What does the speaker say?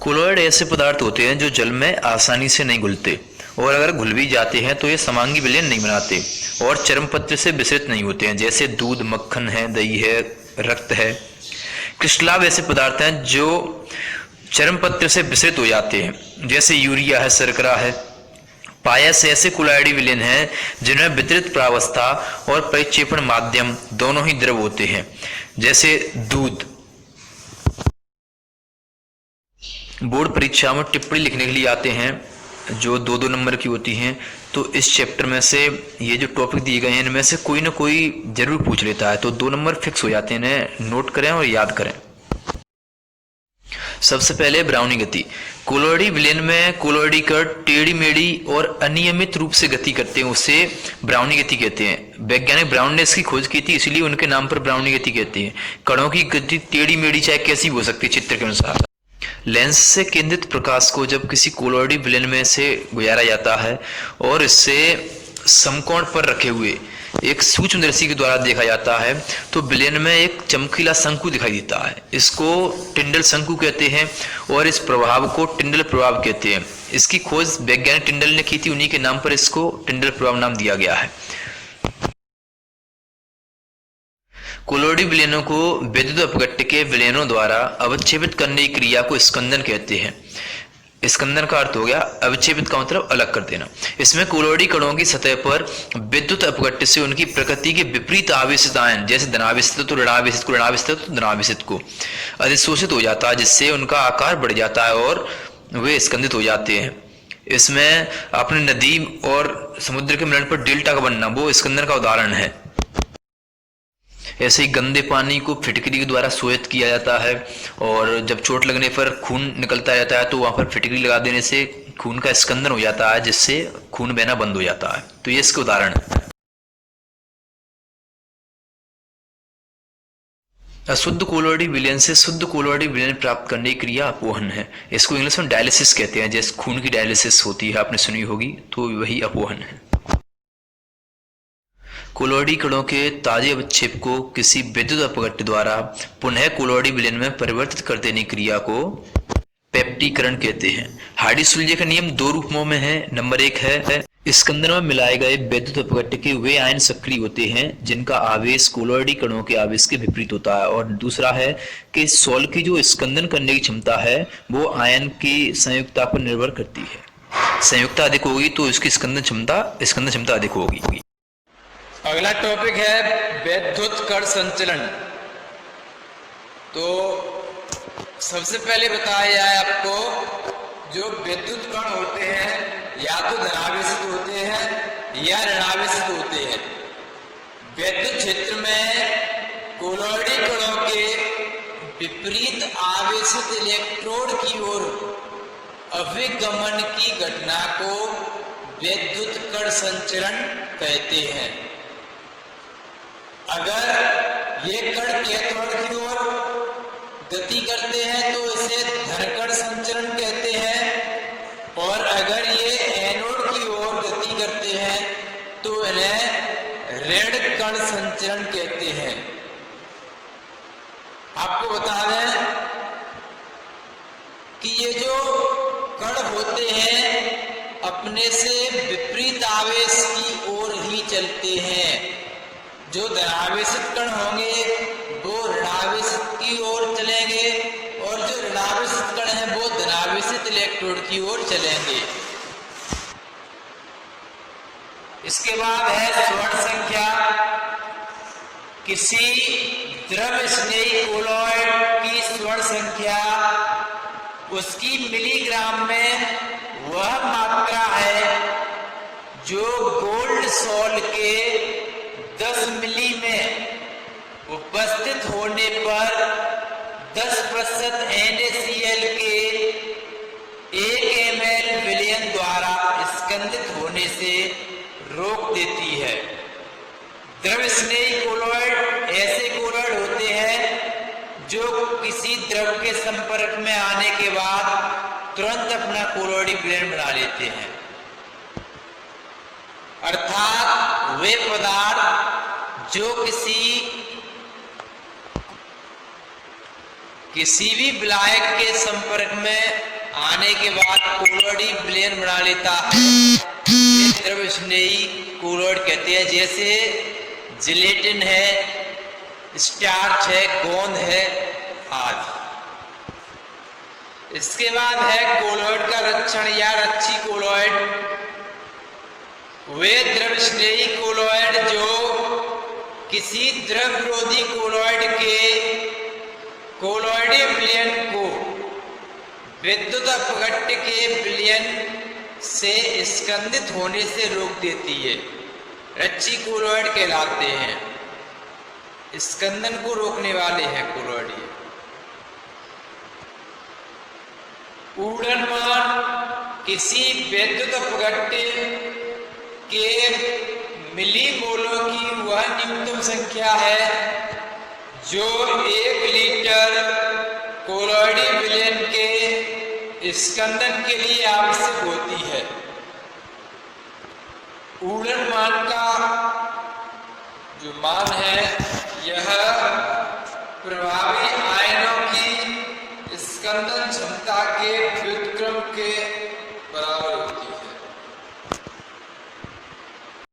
Colloid ऐसे पदार्थ होते हैं जो जल में आसानी से नहीं घुलते और अगर घुल भी जाते हैं तो ये समांगी विलयन नहीं बनाते और चर्मपत्र से विसरित नहीं होते हैं, जैसे दूध, मक्खन है, दही है, रक्त है। क्रिस्टलाव ऐसे पदार्थ हैं जो चर्मपत्र से विसरित हो जाते हैं, जैसे यूरिया है, शर्करा है। पायस ऐसे कोलॉइडी विलयन हैं जिनमें वितरित प्रावस्था और परिक्षेपण माध्यम दोनों ही द्रव होते हैं, जैसे दूध। बोर्ड परीक्षा में टिप्पणी लिखने के लिए आते हैं जो 2-2 नंबर की होती हैं, तो इस चैप्टर में से ये जो टॉपिक दिए गए हैं इनमें से कोई ना कोई जरूर पूछ लेता है, तो 2 नंबर फिक्स हो जाते हैं। इन्हें नोट करें और याद करें। सबसे पहले ब्राउनी गति। कोलॉइडी विलयन में कोलॉइडी कण टेढ़ी मेढ़ी और अनियमित रूप से गति करते हैं, उसे ब्राउनी गति कहते हैं। वैज्ञानिक ब्राउन ने इसकी खोज की थी, इसलिए उनके नाम पर ब्राउनी गति कहते हैं। कणों की गति टेढ़ी मेढ़ी चाहे कैसी भी हो सकती है चित्र के अनुसार। लेंस से केंद्रित प्रकाश को जब किसी कोलॉइडी विलयन में से गुजारा जाता है और इससे समकोण पर रखे हुए एक सूक्ष्मदर्शी के द्वारा देखा जाता है तो विलयन में एक चमकीला शंकु दिखाई देता है। इसको टिंडल शंकु कहते हैं और इस प्रभाव को टिंडल प्रभाव कहते हैं। इसकी खोज वैज्ञानिक टिंडल ने की थी, उन्हीं के नाम पर इसको टिंडल प्रभाव नाम दिया गया है। कोलॉइडी विलयनों को विद्युत अपघट्य के विलयनों द्वारा अवक्षेपित करने की क्रिया को स्कंदन कहते हैं। स्कंदन का अर्थ हो गया अवक्षेपित का मतलब अलग कर देना। इसमें कोलॉइडी कणों की सतह पर विद्युत अपघट्य से उनकी प्रकृति के विपरीत आवेशित आयन, जैसे धनावेशित तो ऋणावेशित को, ऋणावेशित तो धनावेशित को अधिशोषित हो जाता है, जिससे उनका आकार बढ़ जाता है और वे स्कंदित हो जाते हैं। इसमें अपने नदी और समुद्र के मिलन पर डेल्टा का बनना वो स्कंदन का उदाहरण है। ऐसे ही गंदे पानी को फिटकरी के द्वारा शोषित किया जाता है और जब चोट लगने पर खून निकलता रहता है तो वहां पर फिटकरी लगा देने से खून का स्कंदन हो जाता है, जिससे खून बहना बंद हो जाता है। तो ये इसके उदाहरण है। अशुद्ध कोलॉइडी विलयन से शुद्ध कोलॉइडी विलयन प्राप्त करने की क्रिया अपोहन है। इसको इंग्लिश में डायलिसिस कहते हैं, जैसे खून की डायलिसिस होती है, आपने सुनी होगी, तो वही अपोहन है। कोलॉइडी कणों के ताजे अवक्षेप को किसी विद्युत अपघट्य द्वारा पुनः कोलॉइडी विलयन में परिवर्तित कर देने की क्रिया को पेप्टीकरण कहते हैं। हार्डी-सुलजे का नियम 2 रूपों में है। नंबर 1 है स्कंदन में मिलाए गए विद्युत अपघट्य के वे आयन सक्रिय होते हैं जिनका आवेश कोलॉइडी कणों के आवेश के विपरीत होता है, और दूसरा है कि सोल की जो स्कंदन करने की क्षमता है वो आयन की संयुक्ता पर निर्भर करती है। संयुक्ता अधिक होगी तो इसकी स्कंदन क्षमता अधिक होगी। अगला टॉपिक है विद्युत कण संचलन। तो सबसे पहले बताया जाए आपको, जो विद्युत कण होते हैं या तो धनावेशित होते हैं या ऋणावेशित होते हैं। विद्युत क्षेत्र में कोलॉइडी कणों के विपरीत आवेशित इलेक्ट्रोड की ओर अभिगमन की घटना को विद्युत कण संचलन कहते हैं। अगर ये कण कैथोड की ओर गति करते हैं तो इसे धनकण संचलन कहते हैं, और अगर ये एनोड की ओर गति करते हैं तो इन्हें ऋण कण संचलन कहते हैं। आपको बता दें कि ये जो कण होते हैं अपने से विपरीत आवेश की ओर ही चलते हैं। जो धनावेशित कण होंगे वो ऋणावेशित की ओर चलेंगे और जो ऋणावेशित कण हैं वो धनावेशित इलेक्ट्रोड की ओर चलेंगे। इसके बाद है स्वर्ण संख्या। किसी द्रव स्नेही कोलॉइड की स्वर्ण संख्या उसकी मिलीग्राम में वह मात्रा है जो गोल्ड सॉल के 10 मिली में उपस्थित होने पर 10% NaCl के 1 ml विलयन द्वारा स्कंदित होने से रोक देती है। द्रव स्नेही कोलॉइड ऐसे कोलॉइड होते हैं जो किसी द्रव के संपर्क में आने के बाद तुरंत अपना कोलॉइडी विलयन बना लेते हैं। अर्थात वे पदार्थ जो किसी भी विलायक के संपर्क में आने के बाद कोलोइड विलयन बना लेता है। ये द्रव स्नेही कोलोइड कहते हैं, जैसे जिलेटिन है, स्टार्च है, गोंद है आदि। इसके बाद है कोलोइड का रक्षण या रक्षी कोलोइड। वे द्रव स्नेही कोलोइड जो किसी द्रव विरोधी कोलोइड के कोलोइडीय विलयन को विद्युत अपघट्य के विलयन से स्कंदित होने से रोक देती है, रक्षी कोलोइड कहलाते हैं। स्कंदन को रोकने वाले हैं कोलोइड। ऊर्ध्वमान किसी विद्युत अपघट्य के मिलीमोलों की वह न्यूनतम संख्या है जो 1 लीटर कोलोइडी विलयन के स्कंदन के लिए आवश्यक होती है। ऊर्ध्वमान का जो मान है यह प्रभावी